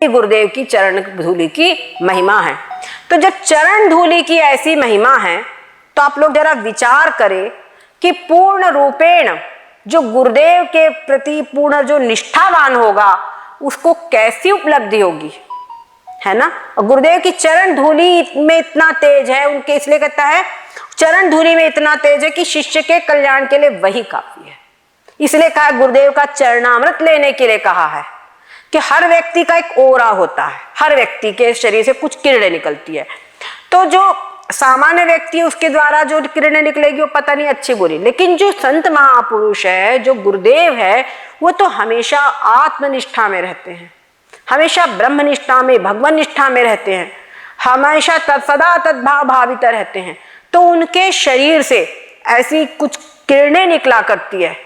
गुरुदेव की चरण धूलि की महिमा है। तो जब चरण धूलि की ऐसी महिमा है तो आप लोग जरा विचार करें कि पूर्ण रूपेण जो गुरुदेव के प्रति पूर्ण जो निष्ठावान होगा उसको कैसी उपलब्धि होगी, है ना। और गुरुदेव की चरण धूलि में इतना तेज है उनके, इसलिए कहता है चरण धूलि में इतना तेज है कि शिष्य के कल्याण के लिए वही काफी है। इसलिए कहा गुरुदेव का चरणामृत लेने के लिए कहा है कि हर व्यक्ति का एक ओरा होता है, हर व्यक्ति के शरीर से कुछ किरणें निकलती है। तो जो सामान्य व्यक्ति है उसके द्वारा जो किरणें निकलेगी वो पता नहीं अच्छी बुरी, लेकिन जो संत महापुरुष है, जो गुरुदेव है, वो तो हमेशा आत्मनिष्ठा में रहते हैं, हमेशा ब्रह्मनिष्ठा में, भगवान निष्ठा में रहते हैं, हमेशा सदा तद्भाव भावित रहते हैं। तो उनके शरीर से ऐसी कुछ किरणें निकला करती है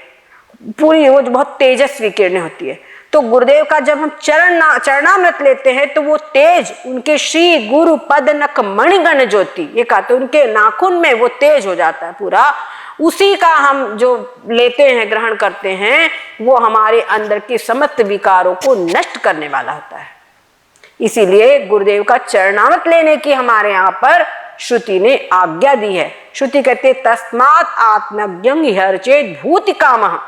पूरी, वो बहुत तेजस्वी किरणें होती है। तो गुरुदेव का जब हम चरणामृत लेते हैं तो वो तेज उनके श्री गुरु पद नक मणिगण ज्योति, ये कहते उनके नाखून में वो तेज हो जाता है पूरा, उसी का हम जो लेते हैं, ग्रहण करते हैं, वो हमारे अंदर के समस्त विकारों को नष्ट करने वाला होता है। इसीलिए गुरुदेव का चरणामृत लेने की हमारे यहाँ पर श्रुति ने आज्ञा दी है। श्रुति कहते तस्मात् आत्मज्ञं ह्यर्चेत् भूति कामः,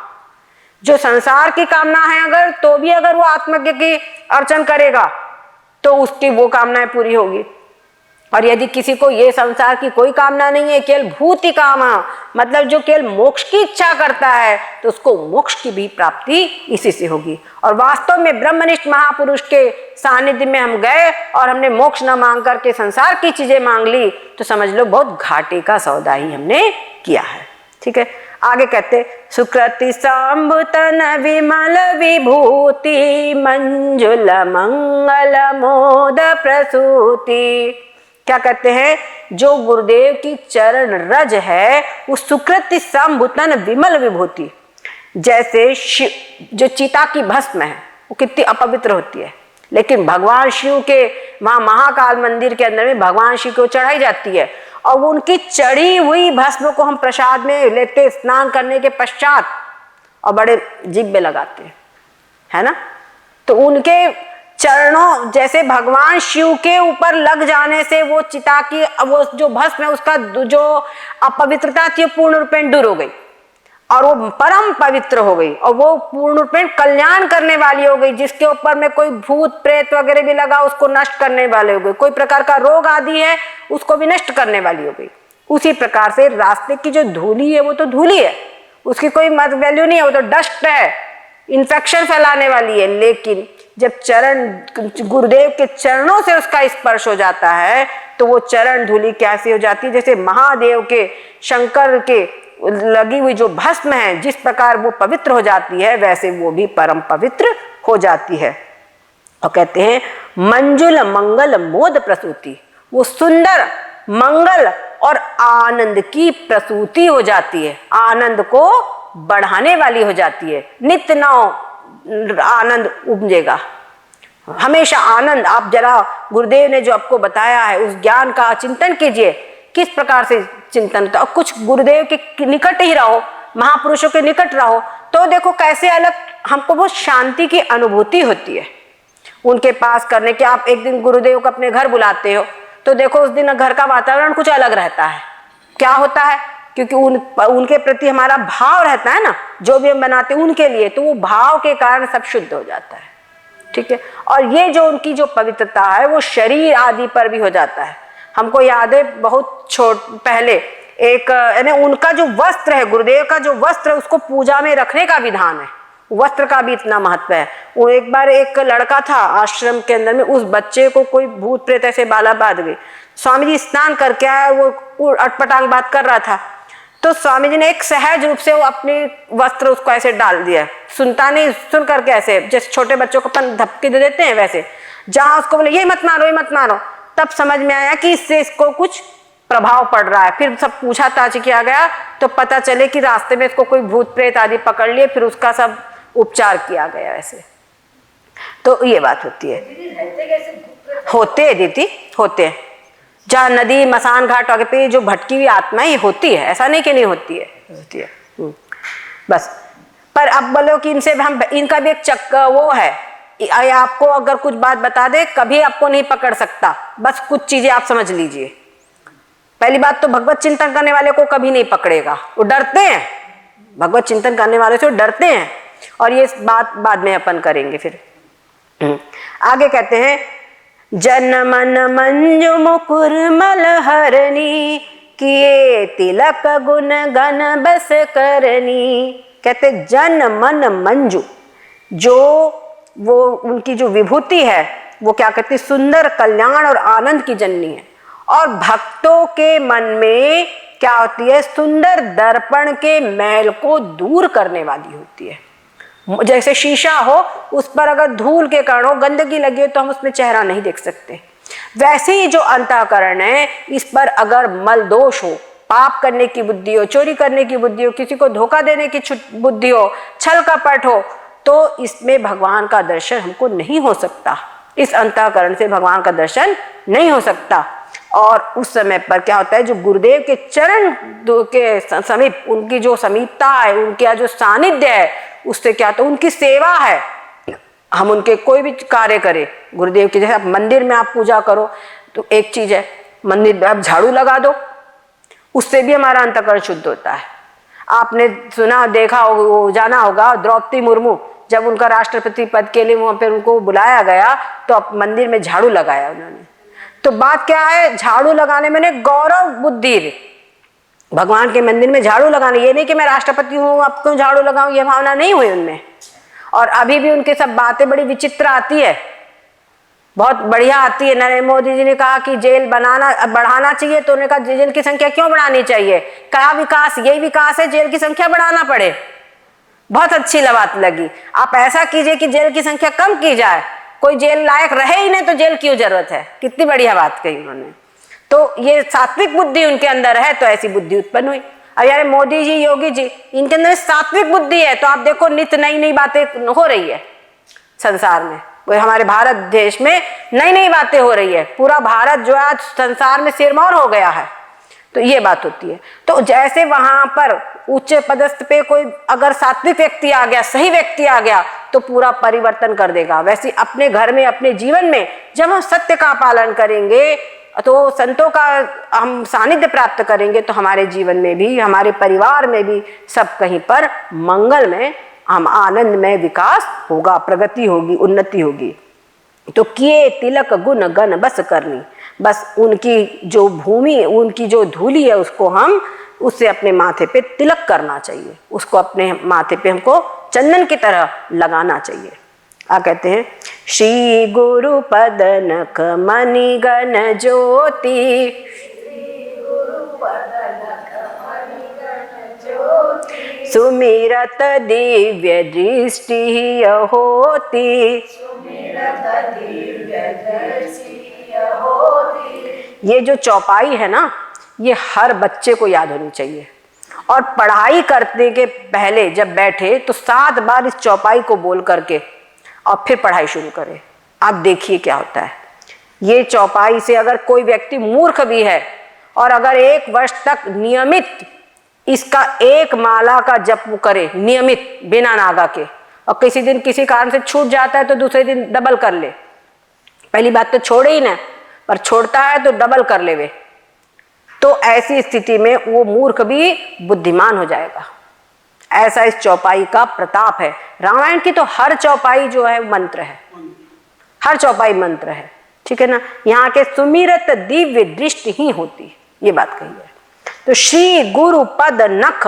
जो संसार की कामना है अगर, तो भी अगर वो आत्मज्ञ की अर्चन करेगा तो उसकी वो कामनाएं पूरी होगी। और यदि किसी को ये संसार की कोई कामना नहीं है, केवल भूति काम, मतलब जो केवल मोक्ष की इच्छा करता है, तो उसको मोक्ष की भी प्राप्ति इसी से होगी। और वास्तव में ब्रह्मनिष्ठ महापुरुष के सानिध्य में हम गए और हमने मोक्ष न मांग करके संसार की चीजें मांग ली तो समझ लो बहुत घाटे का सौदा ही हमने किया है। ठीक है, आगे कहते सुकृति सांभुतन विमल विभूति मंजुल मंगल मोद प्रसूति। क्या कहते हैं, जो गुरुदेव की चरण रज है वो सुकृति सांभुतन विमल विभूति, जैसे जो चिता की भस्म है वो कितनी अपवित्र होती है, लेकिन भगवान शिव के वहां महाकाल मंदिर के अंदर में भगवान शिव को चढ़ाई जाती है और वो उनकी चढ़ी हुई भस्म को हम प्रसाद में लेते स्नान करने के पश्चात और बड़े जीभ में लगाते हैं, है ना। तो उनके चरणों जैसे भगवान शिव के ऊपर लग जाने से वो चिता की वो जो भस्म है उसका जो अपवित्रता थी पूर्ण रूपेण दूर हो गई और वो परम पवित्र हो गई और वो पूर्ण रूपेण कल्याण करने वाली हो गई। जिसके ऊपर में कोई भूत प्रेत वगैरह भी लगा उसको नष्ट करने वाले हो गए, कोई प्रकार का रोग आदि है उसको भी नष्ट करने वाली हो गई। उसी प्रकार से रास्ते की जो धूली है वो तो धूली है, उसकी कोई मत वैल्यू नहीं है, वो तो डस्ट है, इन्फेक्शन फैलाने वाली है। लेकिन जब चरण गुरुदेव के चरणों से उसका स्पर्श हो जाता है तो वो चरण धूलि कैसी हो जाती है, जैसे महादेव के शंकर के लगी हुई जो भस्म है जिस प्रकार वो पवित्र हो जाती है वैसे वो भी परम पवित्र हो जाती है। और कहते हैं मंजुल मंगल मोद प्रसूति, वो सुंदर मंगल और आनंद की प्रसूति हो जाती है, आनंद को बढ़ाने वाली हो जाती है। नित्य नव आनंद उपजेगा, हमेशा आनंद। आप जरा गुरुदेव ने जो आपको बताया है उस ज्ञान का चिंतन कीजिए, किस प्रकार से चिंतन, तो कुछ गुरुदेव के निकट ही रहो, महापुरुषों के निकट रहो तो देखो कैसे अलग हमको बहुत शांति की अनुभूति होती है उनके पास करने के। आप एक दिन गुरुदेव को अपने घर बुलाते हो तो देखो उस दिन घर का वातावरण कुछ अलग रहता है। क्या होता है, क्योंकि उनके प्रति हमारा भाव रहता है ना, जो भी हम बनाते हैं उनके लिए, तो वो भाव के कारण सब शुद्ध हो जाता है। ठीक है, और ये जो उनकी जो पवित्रता है वो शरीर आदि पर भी हो जाता है। हमको याद है बहुत पहले एक यानी उनका जो वस्त्र है, गुरुदेव का जो वस्त्र है उसको पूजा में रखने का विधान है, वस्त्र का भी इतना महत्व है। वो एक बार एक लड़का था आश्रम के अंदर में, उस बच्चे को कोई भूत प्रेत ऐसे बाला बांध गई। स्वामी जी स्नान करके आया, वो अटपटांग बात कर रहा था तो स्वामी जी ने एक सहज रूप से वो अपने वस्त्र उसको ऐसे डाल दिया, सुनता नहीं, सुन करके ऐसे जैसे छोटे बच्चों को अपन धपके दे देते हैं वैसे, जहां उसको बोले ये मत मारो ये मत मारो, तब समझ में आया कि इससे इसको कुछ प्रभाव पड़ रहा है। फिर सब पूछा ताछ किया गया तो पता चले कि रास्ते में इसको कोई भूत प्रेत आदि पकड़ लिए, फिर उसका सब उपचार किया गया वैसे। तो ये बात होती है, होते है दीदी, होते हैं। जहाँ नदी मसान घाट वगैरह पे जो भटकी हुई आत्माएं होती है, ऐसा नहीं कि नहीं होती है, होती है। बस पर अब बोलो कि इनसे हम, इनका भी एक वो है आपको अगर कुछ बात बता दे, कभी आपको नहीं पकड़ सकता। बस कुछ चीजें आप समझ लीजिए। पहली बात तो भगवत चिंतन करने वाले को कभी नहीं पकड़ेगा, वो डरते हैं, भगवत चिंतन करने वाले से डरते हैं। और ये बात बाद में अपन करेंगे फिर। आगे कहते हैं, जन मन मंजु मुकुर मल हरनी, किए तिलक गुण गन बस करनी। कहते जन मन मंजु, जो वो उनकी जो विभूति है वो क्या कहती, सुंदर कल्याण और आनंद की जननी है। और भक्तों के मन में क्या होती है, सुंदर दर्पण के मैल को दूर करने वाली होती है। जैसे शीशा हो, उस पर अगर धूल के कारण हो, गंदगी लगी हो, तो हम उसमें चेहरा नहीं देख सकते। वैसे ही जो अंतःकरण है, इस पर अगर मल दोष हो, पाप करने की बुद्धि हो, चोरी करने की बुद्धि हो, किसी को धोखा देने की बुद्धि हो, छल कपट हो, तो इसमें भगवान का दर्शन हमको नहीं हो सकता। इस अंतःकरण से भगवान का दर्शन नहीं हो सकता। और उस समय पर क्या होता है, जो गुरुदेव के चरण के समीप, उनकी जो समीपता है, उनका जो सानिध्य है, उससे क्या होता है, उनकी सेवा है। हम उनके कोई भी कार्य करें गुरुदेव के, जैसे आप मंदिर में आप पूजा करो तो एक चीज है, मंदिर में आप झाड़ू लगा दो, उससे भी हमारा अंतःकरण शुद्ध होता है। आपने सुना देखा हो, जाना होगा, द्रौपदी मुर्मू जब उनका राष्ट्रपति पद के लिए वहां पर उनको बुलाया गया तो मंदिर में झाड़ू लगाया उन्होंने। तो बात क्या है, झाड़ू लगाने में गौरव बुद्धि, भगवान के मंदिर में झाड़ू लगाने, ये नहीं कि मैं राष्ट्रपति हूँ अब क्यों झाड़ू लगाऊं, ये भावना नहीं हुई उनमें। और अभी भी उनके सब बातें बड़ी विचित्र आती है, बहुत बढ़िया आती है। नरेंद्र मोदी जी ने कहा कि जेल बढ़ाना चाहिए, तो उन्होंने कहा जेल की संख्या क्यों बढ़ानी चाहिए, क्या विकास, यही विकास है जेल की संख्या बढ़ाना पड़े। बहुत अच्छी बात लगी। आप ऐसा कीजिए कि जेल की संख्या कम की जाए, कोई जेल लायक रहे ही नहीं तो जेल क्यों जरूरत है। कितनी बढ़िया बात कही उन्होंने। तो ये सात्विक बुद्धि उनके अंदर है, तो ऐसी बुद्धि उत्पन्न हुई। अब यार मोदी जी, योगी जी, इनके अंदर सात्विक बुद्धि है, तो आप देखो नित्य नई नई बातें हो रही है संसार में। वो हमारे भारत देश में नई नई बातें हो रही है, पूरा भारत जो है आज संसार में सिरमौर हो गया है। तो ये बात होती है। तो जैसे वहां पर उच्च पदस्थ पे कोई अगर सात्विक व्यक्ति आ गया, सही व्यक्ति आ गया, तो पूरा परिवर्तन कर देगा। वैसे अपने घर में, अपने जीवन में जब हम सत्य का पालन करेंगे, तो संतों का हम सानिध्य प्राप्त करेंगे, तो हमारे जीवन में भी, हमारे परिवार में भी सब कहीं पर मंगल में, हम आनंद में विकास होगा, प्रगति होगी, उन्नति होगी। तो किए तिलक गुण गण बस करनी, बस उनकी जो भूमि, उनकी जो धूली है, उसको हम, उससे अपने माथे पे तिलक करना चाहिए, उसको अपने माथे पे हमको चंदन की तरह लगाना चाहिए। कहते हैं, श्री गुरु पद नख मणि गण ज्योति, सुमिरत दिव्य दृष्टि होती। ये जो चौपाई है ना, ये हर बच्चे को याद होनी चाहिए। और पढ़ाई करने के पहले जब बैठे तो 7 बार इस चौपाई को बोल करके और फिर पढ़ाई शुरू करें। आप देखिए क्या होता है। ये चौपाई से अगर कोई व्यक्ति मूर्ख भी है और अगर 1 वर्ष तक नियमित इसका 1 माला का जप करे, नियमित बिना नागा के, और किसी दिन किसी कारण से छूट जाता है तो दूसरे दिन डबल कर ले। पहली बात तो छोड़े ही ना, पर छोड़ता है तो डबल कर ले वे, तो ऐसी स्थिति में वो मूर्ख भी बुद्धिमान हो जाएगा। ऐसा इस चौपाई का प्रताप है। रामायण की तो हर चौपाई जो है मंत्र है, हर चौपाई मंत्र है, ठीक है ना। यहाँ के सुमिरत दिव्य दृष्टि ही होती, ये बात कही है। तो श्री गुरु पद नख,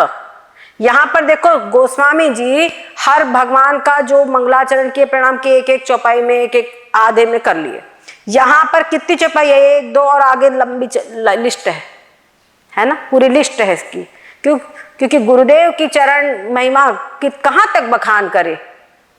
यहाँ पर देखो गोस्वामी जी हर भगवान का जो मंगलाचरण के प्रणाम के एक चौपाई में, एक आधे में कर लिए। यहाँ पर कितनी चौपाई है, 1 2 और आगे लंबी लिस्ट है ना, पूरी लिस्ट है इसकी। क्योंकि गुरुदेव की चरण महिमा की कहाँ तक बखान करे,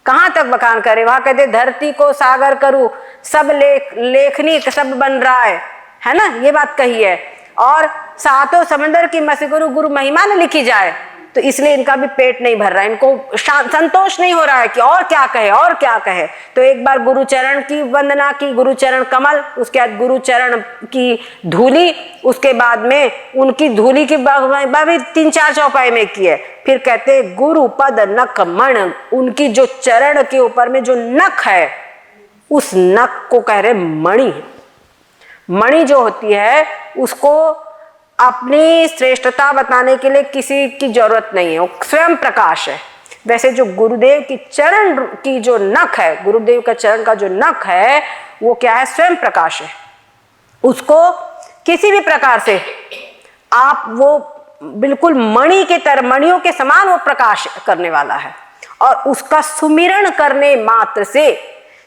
कहाँ तक बखान करे। वहां कहते धरती को सागर करूं, सब लेखनी सब बन रहा है ना, ये बात कही है। और 7 समंदर की मसीगुरु गुरु महिमा न लिखी जाए, तो इसलिए इनका भी पेट नहीं भर रहा है, इनको संतोष नहीं हो रहा है कि और क्या कहे, और क्या कहे। तो एक बार गुरु चरण की वंदना की, गुरु चरण कमल, उसके बाद गुरु चरण की धूली, उसके बाद में उनकी धूली की भी 3-4 चौपाई में की है। फिर कहते गुरु पद नख मण, उनकी जो चरण के ऊपर में जो नख है उस नख को कह रहे मणि है। मणि जो होती है उसको अपनी श्रेष्ठता बताने के लिए किसी की जरूरत नहीं है, वो स्वयं प्रकाश है। वैसे जो गुरुदेव की चरण की जो नख है, गुरुदेव का चरण का जो नख है वो क्या है, स्वयं प्रकाश है। उसको किसी भी प्रकार से आप वो बिल्कुल मणि के तरह, मणियों के समान वो प्रकाश करने वाला है। और उसका सुमिरण करने मात्र से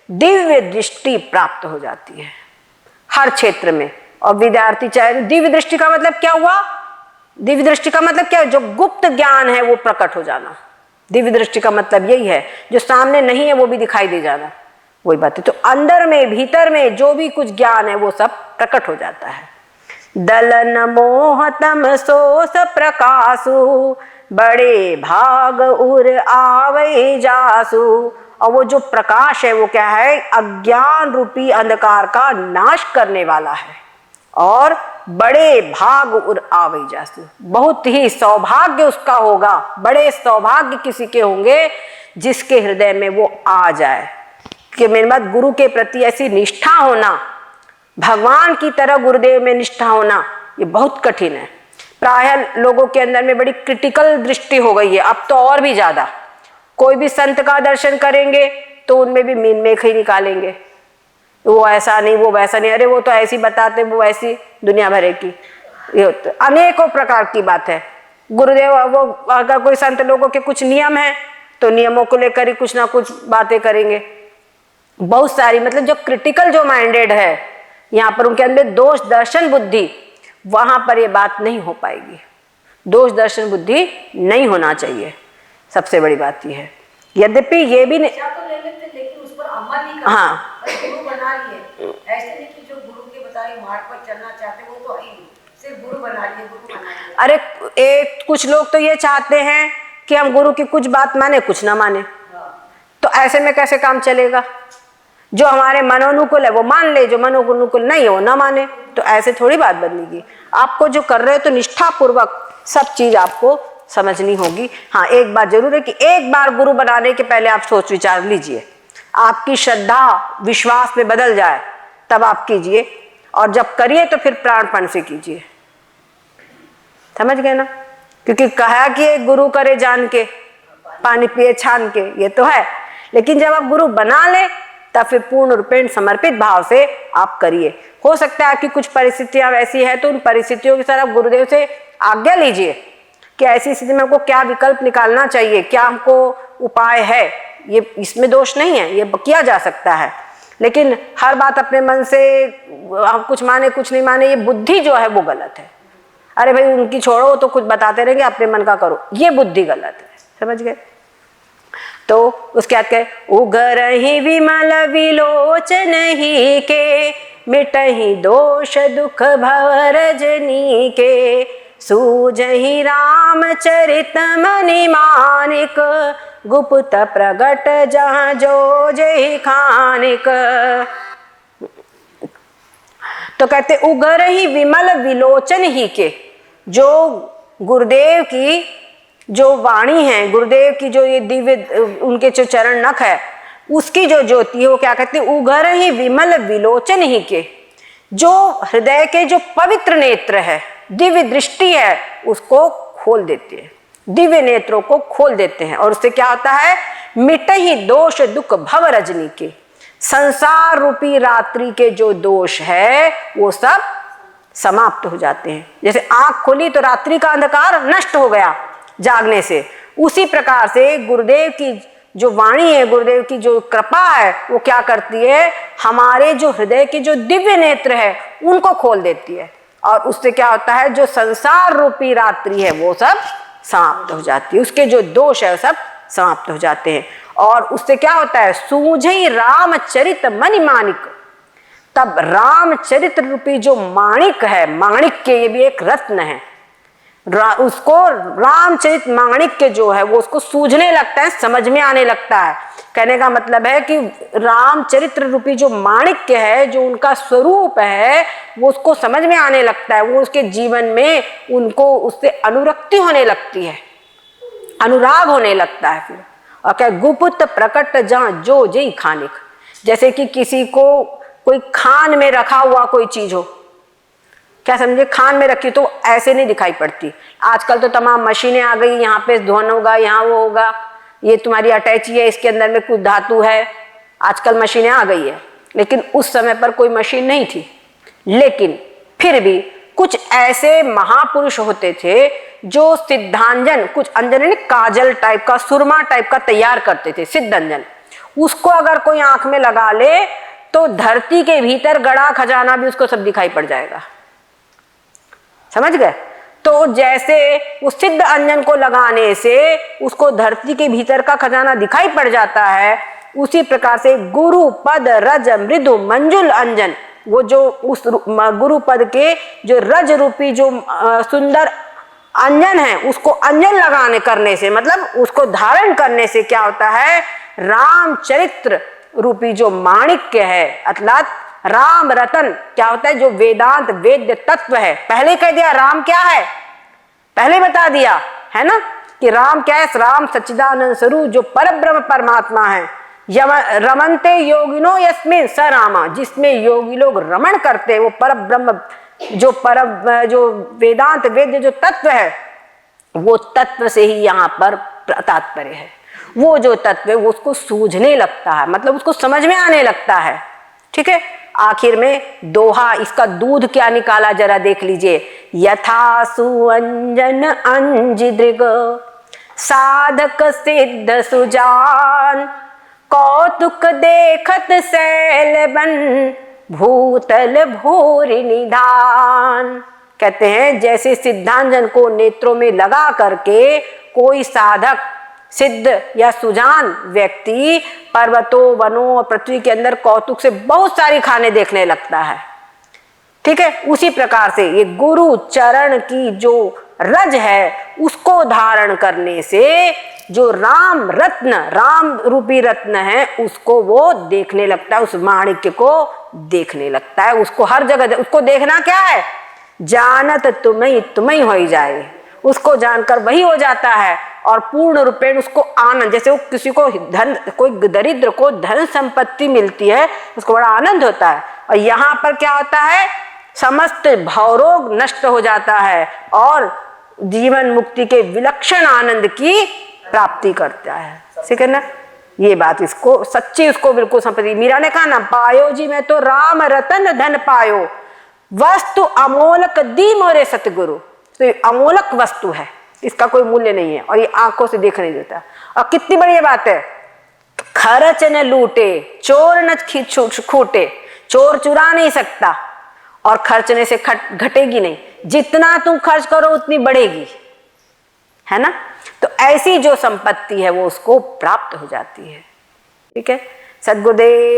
दिव्य दृष्टि प्राप्त हो जाती है हर क्षेत्र में। और विद्यार्थी चाहे, दिव्य दृष्टि का मतलब क्या हुआ, दिव्य दृष्टि का मतलब क्या है, जो गुप्त ज्ञान है वो प्रकट हो जाना। दिव्य दृष्टि का मतलब यही है, जो सामने नहीं है वो भी दिखाई दे जाना, वही बात है। तो अंदर में, भीतर में जो भी कुछ ज्ञान है वो सब प्रकट हो जाता है। दलन मोह तम सोस प्रकाशु, बड़े भाग उर आवे जासु। और वो जो प्रकाश है वो क्या है, अज्ञान रूपी अंधकार का नाश करने वाला है। और बड़े भाग उर आवे जासु, बहुत ही सौभाग्य उसका होगा, बड़े सौभाग्य किसी के होंगे जिसके हृदय में वो आ जाए कि मेरे बात गुरु के प्रति ऐसी निष्ठा होना, भगवान की तरह गुरुदेव में निष्ठा होना, ये बहुत कठिन है। प्रायः लोगों के अंदर में बड़ी क्रिटिकल दृष्टि हो गई है, अब तो और भी ज्यादा। कोई भी संत का दर्शन करेंगे तो उनमें भी मीन मेख ही निकालेंगे, वो ऐसा नहीं, वो वैसा नहीं, अरे वो तो ऐसी बताते, वो ऐसी, दुनिया भरे की, ये तो अनेकों प्रकार की बात है। गुरुदेव, वो अगर कोई संत लोगों के कुछ नियम है तो नियमों को लेकर ही कुछ ना कुछ बातें करेंगे, बहुत सारी। मतलब जो क्रिटिकल, जो माइंडेड है, यहाँ पर उनके अंदर दोष दर्शन बुद्धि, वहां पर ये बात नहीं हो पाएगी। दोष दर्शन बुद्धि नहीं होना चाहिए, सबसे बड़ी बात ये है। यद्यपि ये भी नहीं, तो ले लेते, लेकिन उस पर अमल नहीं करते। हाँ, गुरु बना लिए, ऐसे नहीं कि जो गुरु के बताए मार्ग पर चलना चाहते वो तो है ही नहीं, सिर्फ गुरु बना लिए, गुरु बना लिए। अरे कुछ लोग तो ये चाहते हैं कि हम गुरु की कुछ बात माने, कुछ ना माने। तो ऐसे में कैसे काम चलेगा? जो हमारे मनोनुकूल है वो मान ले, जो मनोनुकूल नहीं है वो ना माने, तो ऐसे थोड़ी बात बनेगी। आपको जो कर रहे हो तो निष्ठा पूर्वक सब चीज आपको समझनी होगी। हाँ, एक बात जरूर है कि एक बार गुरु बनाने के पहले आप सोच विचार लीजिए, आपकी श्रद्धा विश्वास में बदल जाए तब आप कीजिए, और जब करिए तो फिर प्राणपण से कीजिए। समझ गए ना? क्योंकि कहा कि एक गुरु करे जान के, पानी पिए छान के, ये तो है, लेकिन जब आप गुरु बना ले तब फिर पूर्ण रूपेण समर्पित भाव से आप करिए। हो सकता है कि कुछ परिस्थितियां ऐसी है तो उन परिस्थितियों की तरफ गुरुदेव से आज्ञा लीजिए कि ऐसी स्थिति में हमको क्या विकल्प निकालना चाहिए, क्या हमको उपाय है। ये इसमें दोष नहीं है, ये किया जा सकता है, लेकिन हर बात अपने मन से हम कुछ माने कुछ नहीं माने, ये बुद्धि जो है वो गलत है। अरे भाई उनकी छोड़ो, तो कुछ बताते रहेंगे, अपने मन का करो, ये बुद्धि गलत है। समझ गए? तो उसके बाद कहे, उगर ही विमल विलोचन ही के, मिटहि दोष दुख भव रजनी के, सूझहि रामचरित मनि मानिक, गुप्त प्रगट जहाँ जो जय खानिक। तो कहते उगर ही विमल विलोचन ही के, जो गुरुदेव की जो वाणी है, गुरुदेव की जो ये दिव्य उनके जो चरण नख है, उसकी जो ज्योति है वो क्या कहते हैं, उगर ही विमल विलोचन ही के, जो हृदय के जो पवित्र नेत्र है, दिव्य दृष्टि है, उसको खोल देते हैं, दिव्य नेत्रों को खोल देते हैं। और उससे क्या होता है, मिट ही दोष दुख भव रजनी के, संसार रूपी रात्रि के जो दोष है वो सब समाप्त हो जाते हैं। जैसे आंख खुली तो रात्रि का अंधकार नष्ट हो गया जागने से, उसी प्रकार से गुरुदेव की जो वाणी है, गुरुदेव की जो कृपा है, वो क्या करती है, हमारे जो हृदय के जो दिव्य नेत्र है उनको खोल देती है। और उससे क्या होता है, जो संसार रूपी रात्रि है वो सब समाप्त हो जाती है, उसके जो दोष है वो सब समाप्त हो जाते हैं। और उससे क्या होता है, सूझई रामचरित मणि माणिक, तब रामचरित रूपी जो माणिक है, माणिक के ये भी एक रत्न है, उसको रामचरित माणिक के जो है वो उसको सूझने लगता है, समझ में आने लगता है। कहने का मतलब है कि रामचरित्र रूपी जो माणिक्य है, जो उनका स्वरूप है, वो उसको समझ में आने लगता है, वो उसके जीवन में उनको उससे अनुरक्ति होने लगती है, अनुराग होने लगता है फिर। और क्या, गुप्त प्रकट जहाँ जो जय खानिक, जैसे कि किसी को कोई खान में रखा हुआ कोई चीज हो, क्या समझे, खान में रखी तो ऐसे नहीं दिखाई पड़ती। आजकल तो तमाम मशीनें आ गई, यहाँ पे धुन होगा, यहाँ वो होगा, ये तुम्हारी अटैची है, इसके अंदर में कुछ धातु है, आजकल मशीनें आ गई है। लेकिन उस समय पर कोई मशीन नहीं थी। लेकिन फिर भी कुछ ऐसे महापुरुष होते थे जो सिद्धांजन, कुछ अंजन यानी काजल टाइप का, सुरमा टाइप का तैयार करते थे, सिद्धांजन। उसको अगर कोई आंख में लगा ले तो धरती के भीतर गड़ा खजाना भी उसको सब दिखाई पड़ जाएगा। समझ गए? तो जैसे उस सिद्ध अंजन को लगाने से उसको धरती के भीतर का खजाना दिखाई पड़ जाता है, उसी प्रकार से गुरु पद रज मृदु मंजुल अंजन, वो जो उस गुरु पद के जो रज रूपी जो सुंदर अंजन है, उसको अंजन लगाने करने से, मतलब उसको धारण करने से क्या होता है, रामचरित्र रूपी जो माणिक्य है, अर्थात राम रतन क्या होता है, जो वेदांत वेद्य तत्व है। पहले कह दिया राम क्या है, पहले बता दिया है ना कि राम क्या है, राम सच्चिदानंद स्वरूप जो परब्रह्म परमात्मा है। रमनते योगिनो यस्मिन् स रामा, जिसमें योगी लोग रमण करते हैं, वो परब्रह्म जो वेदांत वेद्य जो तत्व है, वो तत्व से ही यहाँ पर तात्पर्य है। वो जो तत्व है वो उसको सूझने लगता है, मतलब उसको समझ में आने लगता है। ठीक है, आखिर में दोहा, इसका दूध क्या निकाला जरा देख लीजिए। यथा सुअंजन अंजिदृग साधक सिद्ध सुजान, कौतुक देखत शैल बन भूतल भूरि निधान। कहते हैं जैसे सिद्धांजन को नेत्रों में लगा करके कोई साधक सिद्ध या सुजान व्यक्ति पर्वतों वनों और पृथ्वी के अंदर कौतुक से बहुत सारी खाने देखने लगता है। ठीक है, उसी प्रकार से ये गुरु चरण की जो रज है उसको धारण करने से जो राम रत्न, राम रूपी रत्न है, उसको वो देखने लगता है, उस माणिक्य को देखने लगता है। उसको हर जगह, उसको देखना क्या है, जानत तुम्हें हो ही जाए, उसको जानकर वही हो जाता है। और पूर्ण रूपेण उसको आनंद, जैसे वो किसी को धन, कोई दरिद्र को धन संपत्ति मिलती है, उसको बड़ा आनंद होता है। और यहाँ पर क्या होता है, समस्त भवरोग नष्ट हो जाता है और जीवन मुक्ति के विलक्षण आनंद की प्राप्ति करता है। ठीक है ना, ये बात इसको सच्ची, उसको बिल्कुल संपत्ति। मीरा ने कहा ना, पायो जी मैं तो राम रतन धन पायो, वस्तु अमोलक दी मोरे सतगुरु। तो ये अमोलक वस्तु है, इसका कोई मूल्य नहीं है और ये आंखों से देख नहीं देता। और कितनी बड़ी बात है, खर्च न लूटे चोर न खूटे, चोर चुरा नहीं सकता और खर्चने से घटेगी नहीं, जितना तुम खर्च करो उतनी बढ़ेगी, है ना। तो ऐसी जो संपत्ति है वो उसको प्राप्त हो जाती है। ठीक है, सद्गुरुदेव